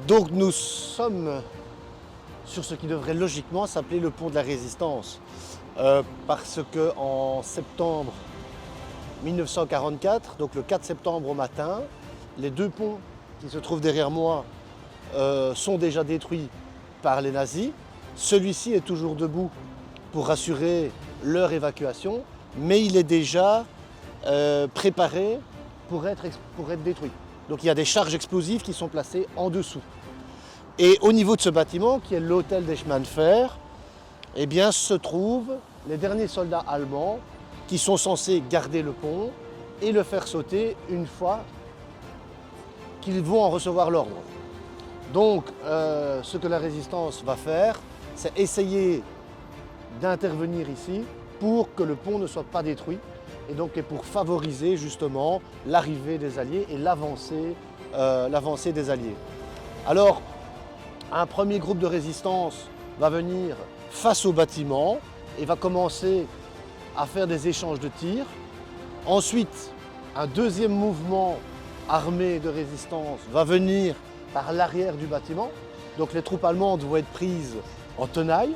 Donc nous sommes sur ce qui devrait logiquement s'appeler le pont de la Résistance. Parce qu'en septembre 1944, donc le 4 septembre au matin, les deux ponts qui se trouvent derrière moi sont déjà détruits par les nazis. Celui-ci est toujours debout pour assurer leur évacuation, mais il est déjà préparé pour être détruit. Donc il y a des charges explosives qui sont placées en dessous. Et au niveau de ce bâtiment, qui est l'hôtel des chemins de fer, eh bien, se trouvent les derniers soldats allemands qui sont censés garder le pont et le faire sauter une fois qu'ils vont en recevoir l'ordre. Donc, ce que la résistance va faire, c'est essayer d'intervenir ici pour que le pont ne soit pas détruit et donc pour favoriser justement l'arrivée des Alliés et l'avancée des Alliés. Alors, un premier groupe de résistance va venir face au bâtiment et va commencer à faire des échanges de tirs. Ensuite, un deuxième mouvement armé de résistance va venir par l'arrière du bâtiment. Donc les troupes allemandes vont être prises en tenaille.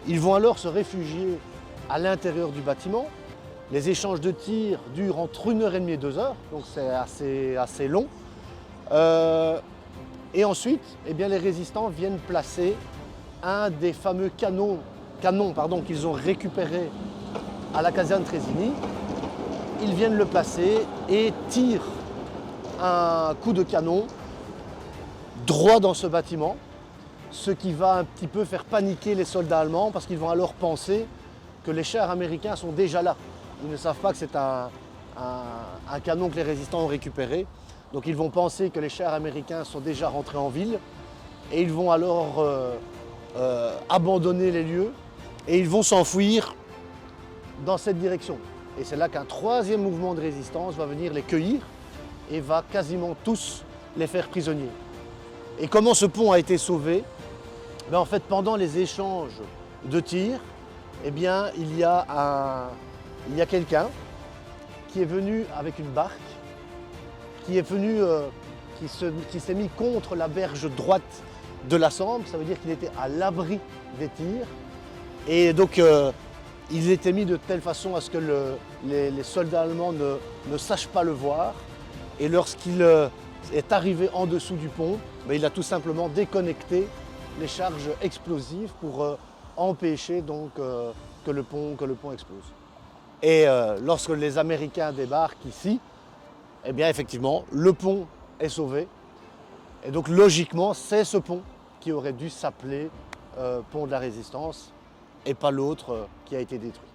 Ils vont alors se réfugier à l'intérieur du bâtiment. Les échanges de tirs durent entre 1h30 et 2 heures, donc c'est assez long. Et ensuite, eh bien, les résistants viennent placer un des fameux canons qu'ils ont récupérés à la caserne Trésigny. Ils viennent le placer et tirent un coup de canon droit dans ce bâtiment, ce qui va un petit peu faire paniquer les soldats allemands parce qu'ils vont alors penser que les chars américains sont déjà là. Ils ne savent pas que c'est un canon que les résistants ont récupéré. Donc ils vont penser que les chars américains sont déjà rentrés en ville et ils vont alors abandonner les lieux et ils vont s'enfuir dans cette direction. Et c'est là qu'un troisième mouvement de résistance va venir les cueillir et va quasiment tous les faire prisonniers. Et comment ce pont a été sauvé? En fait, pendant les échanges de tirs, eh bien, il y a quelqu'un qui est venu avec une barque, qui s'est mis contre la berge droite de la Sambre. Ça veut dire qu'il était à l'abri des tirs. Et donc, il était mis de telle façon à ce que les soldats allemands ne sachent pas le voir. Et lorsqu'il est arrivé en dessous du pont, il a tout simplement déconnecté les charges explosives pour empêcher donc, que le pont explose. Et lorsque les Américains débarquent ici, eh bien effectivement, le pont est sauvé. Et donc logiquement, c'est ce pont qui aurait dû s'appeler pont de la Résistance et pas l'autre qui a été détruit.